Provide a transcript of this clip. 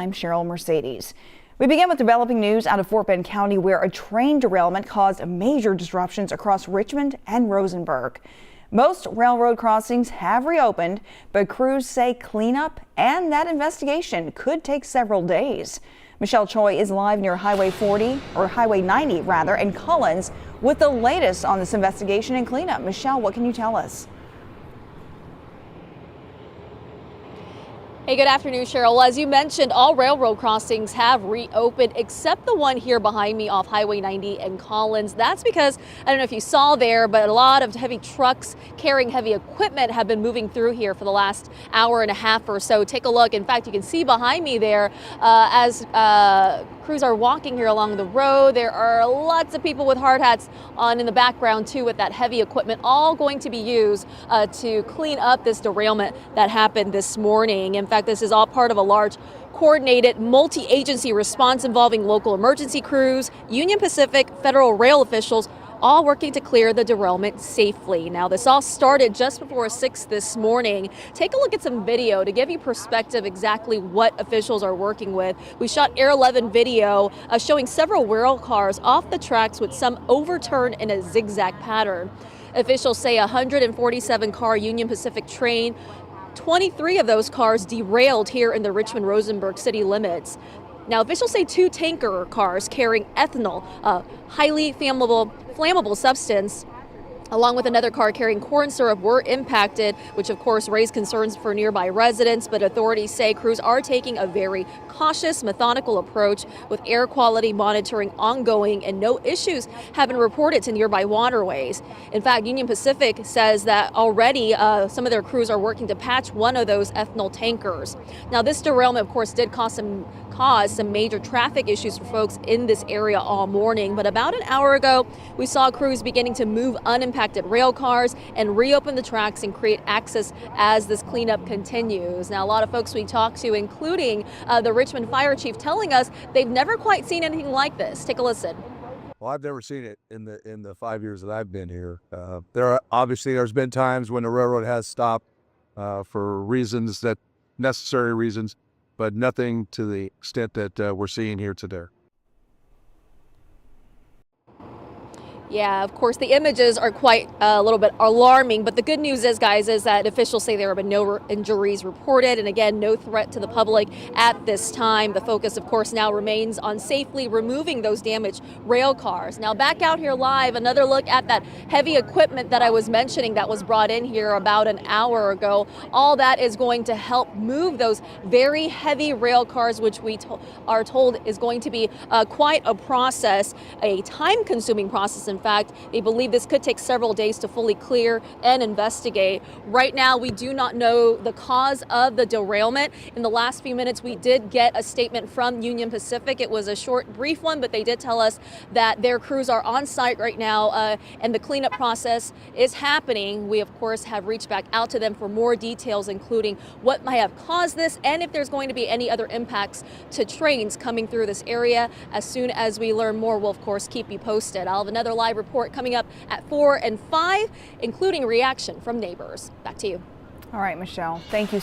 I'm Cheryl Mercedes. We begin with developing news out of Fort Bend County, where a train derailment caused major disruptions across Richmond and Rosenberg. Most railroad crossings have reopened, but crews say cleanup and that investigation could take several days. Michelle Choi is live near Highway 90 rather, in Collins with the latest on this investigation and cleanup. Michelle, what can you tell us? Hey, good afternoon, Cheryl. Well, as you mentioned, all railroad crossings have reopened except the one here behind me off Highway 90 and Collins. That's because, I don't know if you saw there, but a lot of heavy trucks carrying heavy equipment have been moving through here for the last hour and a half or so. Take a look. In fact, you can see behind me there as crews are walking here along the road. There are lots of people with hard hats on in the background too with that heavy equipment, all going to be used to clean up this derailment that happened this morning. In fact, this is all part of a large coordinated multi-agency response involving local emergency crews, Union Pacific, federal rail officials, all working to clear the derailment safely. Now, this all started just before 6 this morning. Take a look at some video to give you perspective exactly what officials are working with. We shot Air 11 video showing several rail cars off the tracks with some overturned in a zigzag pattern. Officials say a 147-car Union Pacific train, 23 of those cars derailed here in the Richmond-Rosenberg city limits. Now, officials say 2 tanker cars carrying ethanol, a highly flammable substance, along with another car carrying corn syrup, were impacted, which of course raised concerns for nearby residents. But authorities say crews are taking a very cautious, methodical approach with air quality monitoring ongoing, and no issues have been reported to nearby waterways. In fact, Union Pacific says that already some of their crews are working to patch one of those ethanol tankers. Now, this derailment, of course, did cause some major traffic issues for folks in this area all morning. But about an hour ago, we saw crews beginning to move unimpacted rail cars and reopen the tracks and create access as this cleanup continues. Now, a lot of folks we talked to, including the Richmond fire chief, telling us they've never quite seen anything like this. Take a listen. Well, I've never seen it in the 5 years that I've been here. There's been times when the railroad has stopped for necessary reasons, but nothing to the extent that we're seeing here today. Yeah, of course, the images are quite a little bit alarming, but the good news is, guys, is that officials say there have been no injuries reported, and again, no threat to the public at this time. The focus, of course, now remains on safely removing those damaged rail cars. Now, back out here live, another look at that heavy equipment that I was mentioning that was brought in here about an hour ago. All that is going to help move those very heavy rail cars, which we are told is going to be quite a process, a time-consuming process. In fact, they believe this could take several days to fully clear and investigate. Right now, we do not know the cause of the derailment. In the last few minutes, we did get a statement from Union Pacific. It was a short, brief one, but they did tell us that their crews are on site right now and the cleanup process is happening. We, of course, have reached back out to them for more details, including what might have caused this and if there's going to be any other impacts to trains coming through this area. As soon as we learn more, we'll, of course, keep you posted. I'll have another live report coming up at 4 and 5, including reaction from neighbors. Back to you. All right, Michelle, thank you.